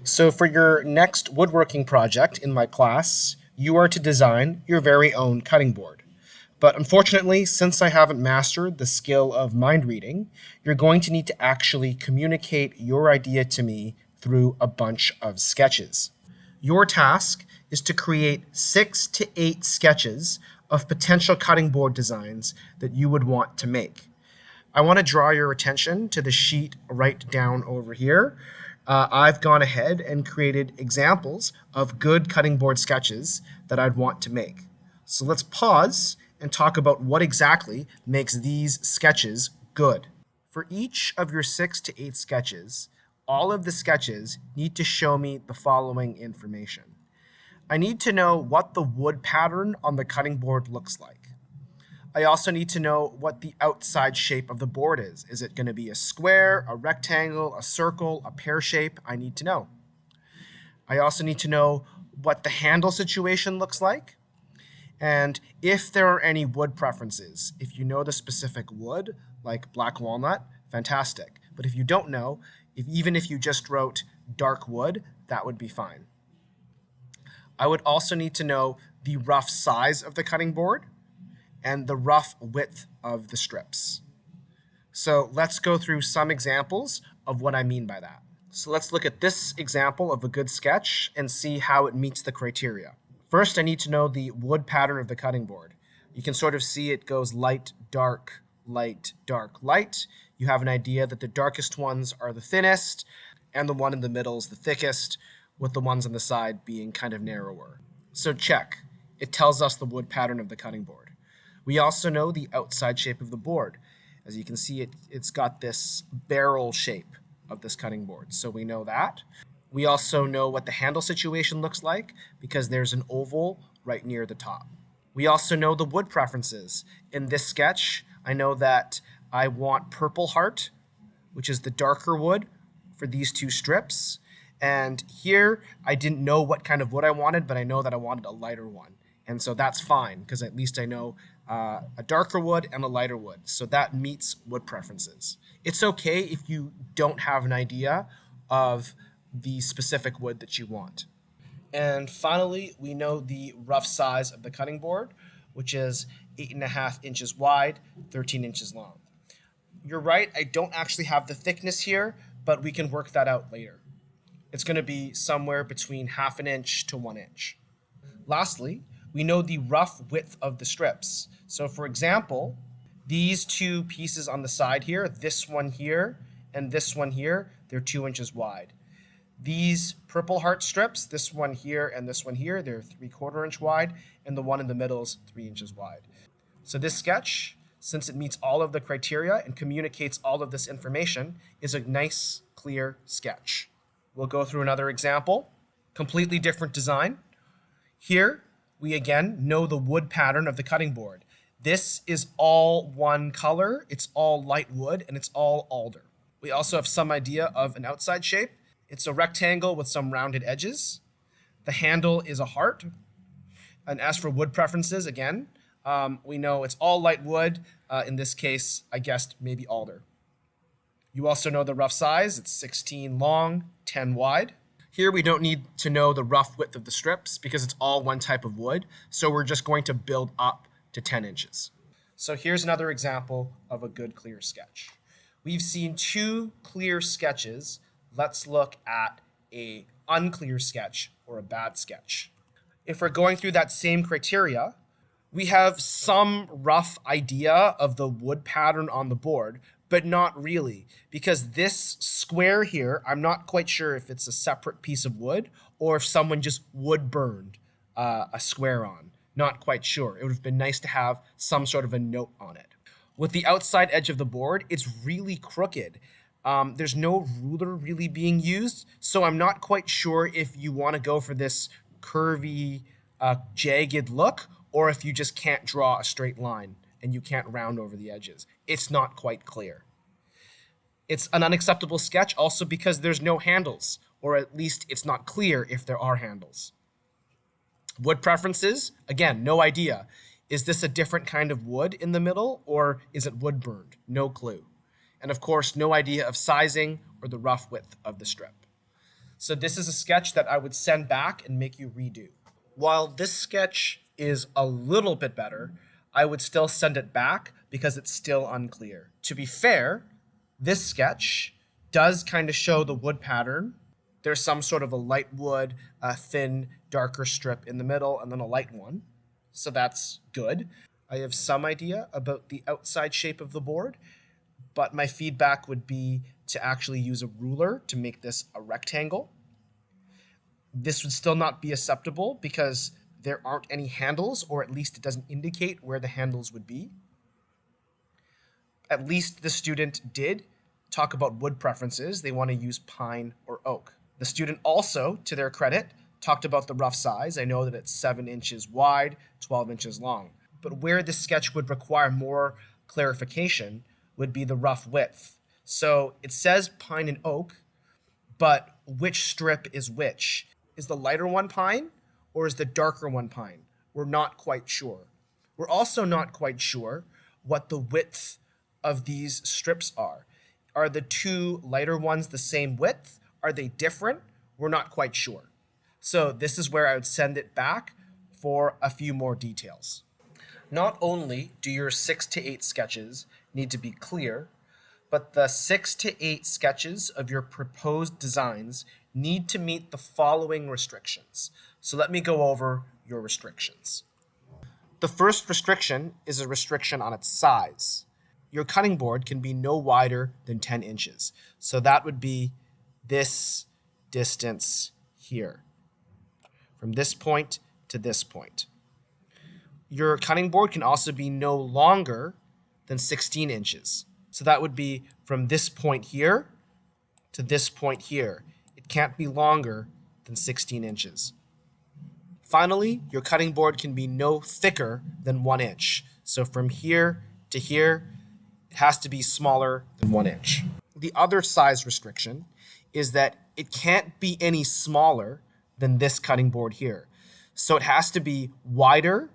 So for your next woodworking project in my class, you are to design your very own cutting board. But unfortunately, since I haven't mastered the skill of mind reading, you're going to need to actually communicate your idea to me through a bunch of sketches. Your task is to create 6 to 8 sketches of potential cutting board designs that you would want to make. I want to draw your attention to the sheet right down over here. I've gone ahead and created examples of good cutting board sketches that I'd want to make. So let's pause and talk about what exactly makes these sketches good. For each of your 6 to 8 sketches, all of the sketches need to show me the following information. I need to know what the wood pattern on the cutting board looks like. I also need to know what the outside shape of the board is. Is it going to be a square, a rectangle, a circle, a pear shape? I need to know. I also need to know what the handle situation looks like, and if there are any wood preferences. If you know the specific wood, like black walnut, fantastic. But if you don't know, even if you just wrote dark wood, that would be fine. I would also need to know the rough size of the cutting board and the rough width of the strips. So let's go through some examples of what I mean by that. So let's look at this example of a good sketch and see how it meets the criteria. First, I need to know the wood pattern of the cutting board. You can sort of see it goes light, dark, light, dark, light. You have an idea that the darkest ones are the thinnest, and the one in the middle is the thickest, with the ones on the side being kind of narrower. So check. It tells us the wood pattern of the cutting board. We also know the outside shape of the board. As you can see, it's got this barrel shape of this cutting board, so we know that. We also know what the handle situation looks like because there's an oval right near the top. We also know the wood preferences. In this sketch, I know that I want purple heart, which is the darker wood, for these 2 strips. And here, I didn't know what kind of wood I wanted, but I know that I wanted a lighter one. And so that's fine, because at least I know a darker wood and a lighter wood. So that meets wood preferences. It's okay if you don't have an idea of the specific wood that you want. And finally, we know the rough size of the cutting board, which is 8.5 inches wide, 13 inches long. You're right, I don't actually have the thickness here, but we can work that out later. It's going to be somewhere between 1/2 inch to 1 inch. Lastly, we know the rough width of the strips. So for example, these 2 pieces on the side here, this one here and this one here, they're 2 inches wide. These purple heart strips, this one here and this one here, they're 3/4 inch wide, and the one in the middle is 3 inches wide. So this sketch, since it meets all of the criteria and communicates all of this information, is a nice, clear sketch. We'll go through another example. Completely different design. Here, we again know the wood pattern of the cutting board. This is all one color, it's all light wood, and it's all alder. We also have some idea of an outside shape. It's a rectangle with some rounded edges. The handle is a heart. And as for wood preferences, again, we know it's all light wood. In this case, I guessed maybe alder. You also know the rough size. It's 16 long, 10 wide. Here we don't need to know the rough width of the strips because it's all one type of wood. So we're just going to build up to 10 inches. So here's another example of a good clear sketch. We've seen 2 clear sketches. Let's look at an unclear sketch or a bad sketch. If we're going through that same criteria, we have some rough idea of the wood pattern on the board, but not really, because this square here, I'm not quite sure if it's a separate piece of wood or if someone just wood burned a square on. Not quite sure. It would have been nice to have some sort of a note on it. With the outside edge of the board, it's really crooked. There's no ruler really being used, so I'm not quite sure if you want to go for this curvy, jagged look, or if you just can't draw a straight line and you can't round over the edges. It's not quite clear. It's an unacceptable sketch also because there's no handles, or at least it's not clear if there are handles. Wood preferences, again, no idea. Is this a different kind of wood in the middle, or is it wood burned? No clue. And of course, no idea of sizing or the rough width of the strip. So this is a sketch that I would send back and make you redo. While this sketch is a little bit better, I would still send it back because it's still unclear. To be fair, this sketch does kind of show the wood pattern. There's some sort of a light wood, a thin, darker strip in the middle, and then a light one. So that's good. I have some idea about the outside shape of the board, but my feedback would be to actually use a ruler to make this a rectangle. This would still not be acceptable because there aren't any handles, or at least it doesn't indicate where the handles would be. At least the student did talk about wood preferences. They want to use pine or oak. The student also, to their credit, talked about the rough size. I know that it's 7 inches wide, 12 inches long. But where this sketch would require more clarification would be the rough width. So it says pine and oak, but which strip is which? Is the lighter one pine or is the darker one pine? We're not quite sure. We're also not quite sure what the width of these strips are. Are the two lighter ones the same width? Are they different? We're not quite sure. So this is where I would send it back for a few more details. Not only do your 6 to 8 sketches need to be clear, but the 6 to 8 sketches of your proposed designs need to meet the following restrictions. So let me go over your restrictions. The first restriction is a restriction on its size. Your cutting board can be no wider than 10 inches. So that would be this distance here, from this point to this point. Your cutting board can also be no longer than 16 inches. So that would be from this point here to this point here. It can't be longer than 16 inches. Finally, your cutting board can be no thicker than 1 inch. So from here to here, it has to be smaller than 1 inch. The other size restriction is that it can't be any smaller than this cutting board here. So it has to be wider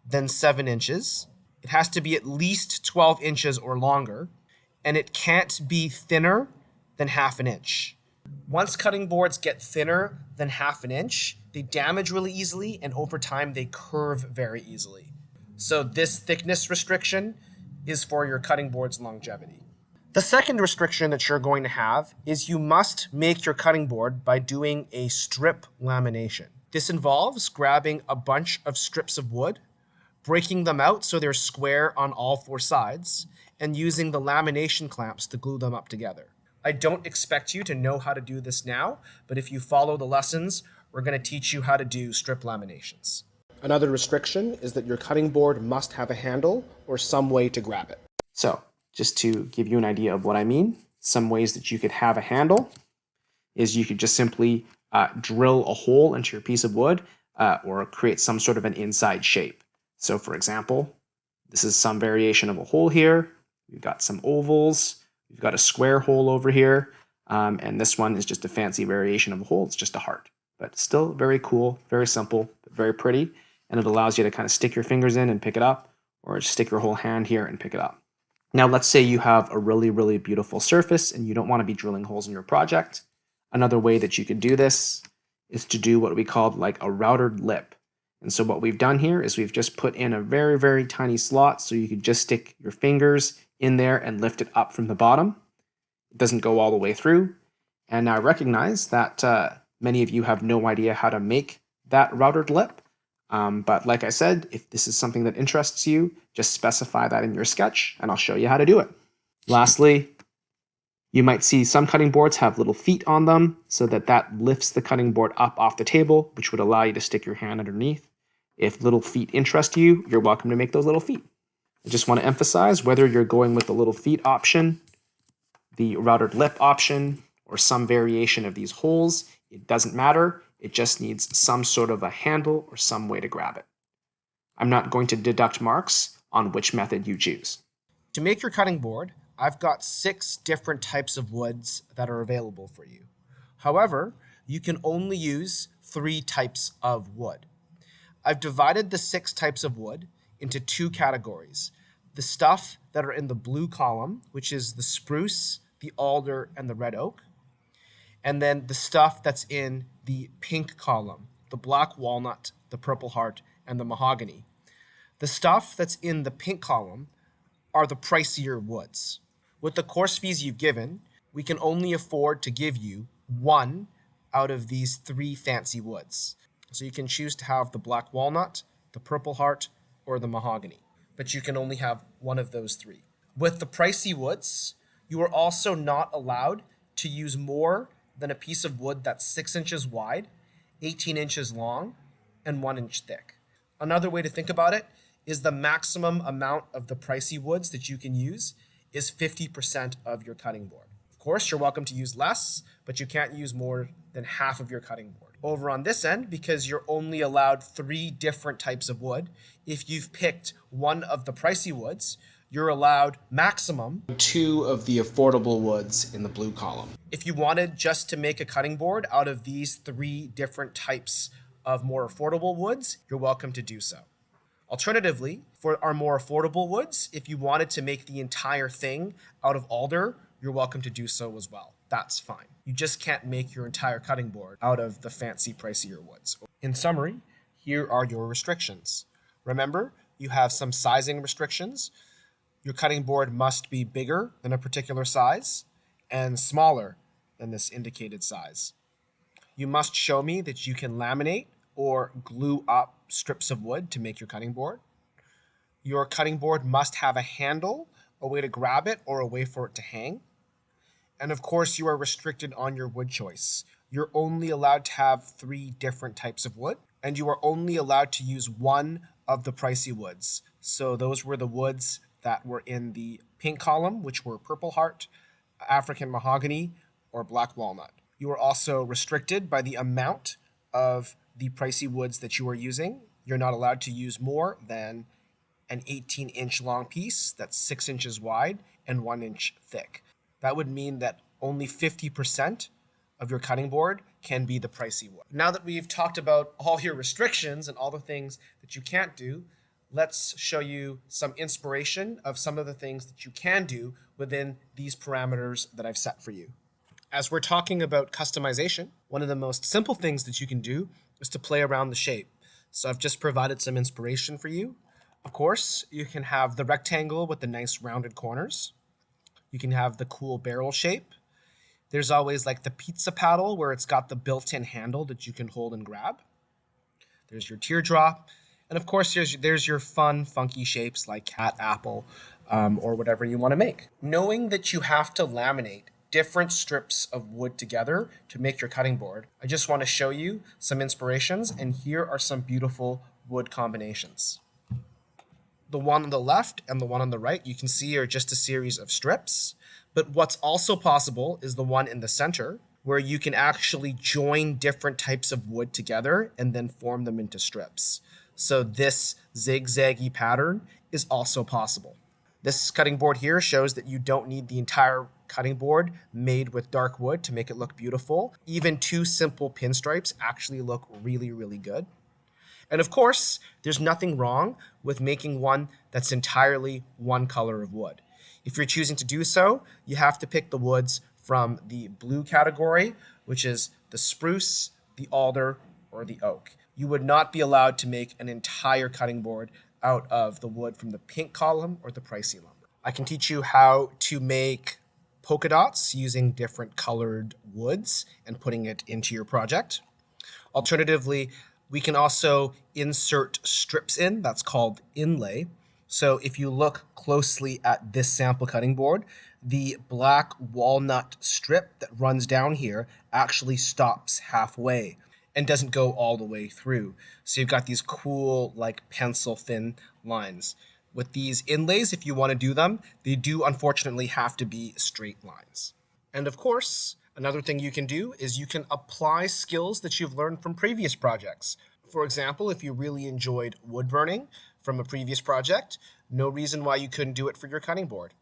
than 7 inches. It has to be at least 12 inches or longer, and it can't be thinner than half an inch. Once cutting boards get thinner than half an inch, they damage really easily, and over time they curve very easily. So this thickness restriction is for your cutting board's longevity. The second restriction that you're going to have is you must make your cutting board by doing a strip lamination. This involves grabbing a bunch of strips of wood, breaking them out so they're square on all 4 sides, and using the lamination clamps to glue them up together. I don't expect you to know how to do this now, but if you follow the lessons, we're going to teach you how to do strip laminations. Another restriction is that your cutting board must have a handle or some way to grab it. So, just to give you an idea of what I mean, some ways that you could have a handle is you could just simply drill a hole into your piece of wood or create some sort of an inside shape. So for example, this is some variation of a hole here. We've got some ovals. We've got a square hole over here. And this one is just a fancy variation of a hole. It's just a heart. But still very cool, very simple, but very pretty. And it allows you to kind of stick your fingers in and pick it up, or just stick your whole hand here and pick it up. Now let's say you have a really, really beautiful surface and you don't want to be drilling holes in your project. Another way that you could do this is to do what we call like a routed lip. And so what we've done here is we've just put in a very, very tiny slot so you could just stick your fingers in there and lift it up from the bottom. It doesn't go all the way through. And I recognize that many of you have no idea how to make that routed lip. But like I said, if this is something that interests you, just specify that in your sketch and I'll show you how to do it. Lastly, you might see some cutting boards have little feet on them so that lifts the cutting board up off the table, which would allow you to stick your hand underneath. If little feet interest you, you're welcome to make those little feet. I just want to emphasize whether you're going with the little feet option, the routed lip option, or some variation of these holes, it doesn't matter. It just needs some sort of a handle or some way to grab it. I'm not going to deduct marks on which method you choose. To make your cutting board, I've got 6 different types of woods that are available for you. However, you can only use 3 types of wood. I've divided the 6 types of wood into 2 categories. The stuff that are in the blue column, which is the spruce, the alder, and the red oak, And then the stuff that's in the pink column, the black walnut, the purple heart, and the mahogany. The stuff that's in the pink column are the pricier woods. With the course fees you've given, we can only afford to give you one out of these three fancy woods. So you can choose to have the black walnut, the purple heart, or the mahogany, but you can only have one of those three. With the pricey woods, you are also not allowed to use more than a piece of wood that's 6 inches wide, 18 inches long, and 1 inch thick. Another way to think about it is the maximum amount of the pricey woods that you can use is 50% of your cutting board. Of course, you're welcome to use less, but you can't use more than half of your cutting board. Over on this end, because you're only allowed 3 different types of wood, if you've picked one of the pricey woods, you're allowed maximum 2 of the affordable woods in the blue column. If you wanted just to make a cutting board out of these 3 different types of more affordable woods, you're welcome to do so. Alternatively, for our more affordable woods, if you wanted to make the entire thing out of alder, you're welcome to do so as well. That's fine. You just can't make your entire cutting board out of the fancy, pricier woods. In summary, here are your restrictions. Remember, you have some sizing restrictions. Your cutting board must be bigger than a particular size and smaller than this indicated size. You must show me that you can laminate or glue up strips of wood to make your cutting board. Your cutting board must have a handle, a way to grab it, or a way for it to hang. And of course, you are restricted on your wood choice. You're only allowed to have 3 different types of wood, and you are only allowed to use one of the pricey woods. So those were the woods that were in the pink column, which were purple heart, African mahogany, or black walnut. You are also restricted by the amount of the pricey woods that you are using. You're not allowed to use more than an 18-inch long piece that's 6 inches wide and 1 inch thick. That would mean that only 50% of your cutting board can be the pricey wood. Now that we've talked about all your restrictions and all the things that you can't do, let's show you some inspiration of some of the things that you can do within these parameters that I've set for you. As we're talking about customization, one of the most simple things that you can do is to play around the shape. So I've just provided some inspiration for you. Of course, you can have the rectangle with the nice rounded corners. You can have the cool barrel shape. There's always like the pizza paddle where it's got the built-in handle that you can hold and grab. There's your teardrop. And of course, there's your fun, funky shapes like cat apple or whatever you want to make. Knowing that you have to laminate different strips of wood together to make your cutting board, I just want to show you some inspirations, and here are some beautiful wood combinations. The one on the left and the one on the right, you can see, are just a series of strips. But what's also possible is the one in the center, where you can actually join different types of wood together and then form them into strips. So this zigzaggy pattern is also possible. This cutting board here shows that you don't need the entire cutting board made with dark wood to make it look beautiful. Even 2 simple pinstripes actually look really, really good. And of course, there's nothing wrong with making one that's entirely one color of wood. If you're choosing to do so, you have to pick the woods from the blue category, which is the spruce, the alder, or the oak. You would not be allowed to make an entire cutting board out of the wood from the pink column or the pricey lumber. I can teach you how to make polka dots using different colored woods and putting it into your project. Alternatively, we can also insert strips in. That's called inlay. So if you look closely at this sample cutting board, the black walnut strip that runs down here actually stops halfway and doesn't go all the way through. So you've got these cool, like pencil thin lines. With these inlays, if you want to do them, they do unfortunately have to be straight lines. And of course, another thing you can do is you can apply skills that you've learned from previous projects. For example, if you really enjoyed wood burning from a previous project, no reason why you couldn't do it for your cutting board.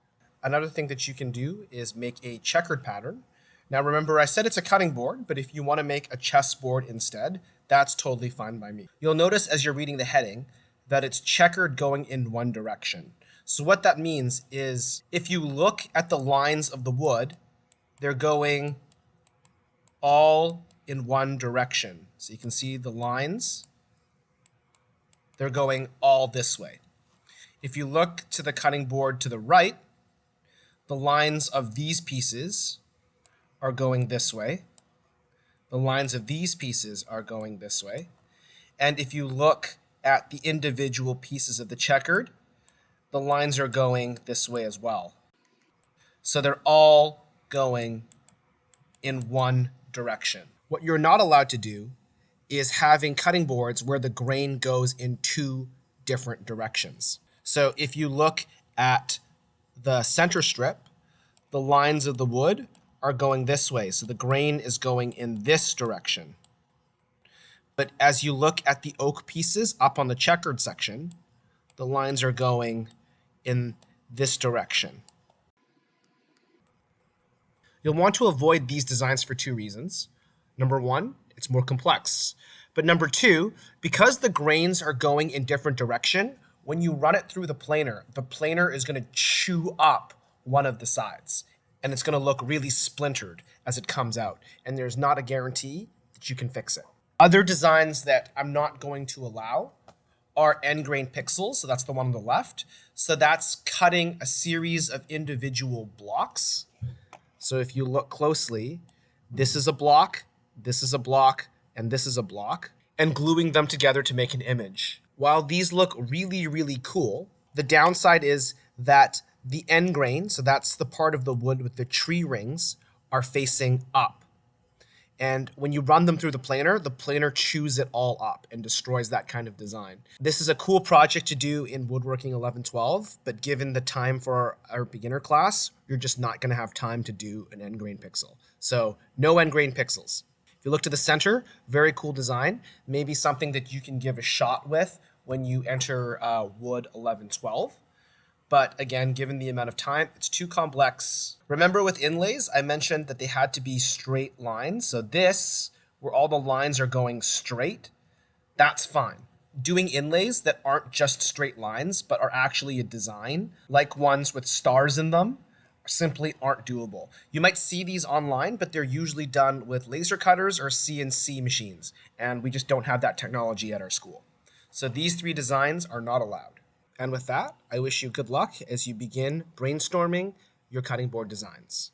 Another thing that you can do is make a checkered pattern. Now remember, I said it's a cutting board, but if you want to make a chessboard instead, that's totally fine by me. You'll notice as you're reading the heading that it's checkered going in one direction. So what that means is if you look at the lines of the wood, they're going all in one direction. So you can see the lines, they're going all this way. If you look to the cutting board to the right, the lines of these pieces are going this way. The lines of these pieces are going this way. And if you look at the individual pieces of the checkered, the lines are going this way as well. So they're all going in one direction. What you're not allowed to do is having cutting boards where the grain goes in two different directions. So if you look at the center strip, the lines of the wood are going this way. So the grain is going in this direction. But as you look at the oak pieces up on the checkered section, the lines are going in this direction. You'll want to avoid these designs for two reasons. Number one, it's more complex. But number two, because the grains are going in different direction, when you run it through the planer is going to chew up one of the sides. And it's going to look really splintered as it comes out. And there's not a guarantee that you can fix it. Other designs that I'm not going to allow are end grain pixels. So that's the one on the left. So that's cutting a series of individual blocks. So if you look closely, this is a block, this is a block, and this is a block, and gluing them together to make an image. While these look really, really cool, the downside is that the end grain, so that's the part of the wood with the tree rings, are facing up. And when you run them through the planer chews it all up and destroys that kind of design. This is a cool project to do in Woodworking 11-12, but given the time for our beginner class, you're just not going to have time to do an end grain pixel. So no end grain pixels. If you look to the center, very cool design. Maybe something that you can give a shot with when you enter Wood 11-12. But again, given the amount of time, it's too complex. Remember with inlays, I mentioned that they had to be straight lines. So this, where all the lines are going straight, that's fine. Doing inlays that aren't just straight lines, but are actually a design, like ones with stars in them, simply aren't doable. You might see these online, but they're usually done with laser cutters or CNC machines, and we just don't have that technology at our school. So these three designs are not allowed. And with that, I wish you good luck as you begin brainstorming your cutting board designs.